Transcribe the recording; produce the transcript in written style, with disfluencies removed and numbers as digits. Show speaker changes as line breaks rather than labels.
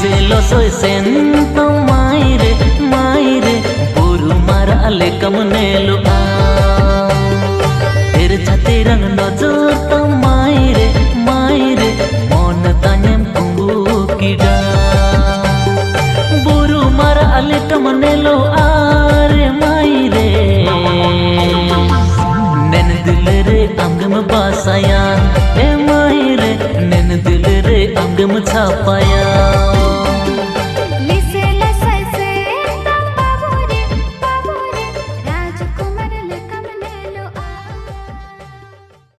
लो सोय सेन तो मायरे बुरु मारा आले कमने लो तेरे छाते रंग नजर तो मायरे मन तानेम कुंगू किडा बुरु मारा आले कमने लो आरे मायरे नैन दिल रे अंगम बासाया ए मायरे नैन दिल रे अंगम छापाया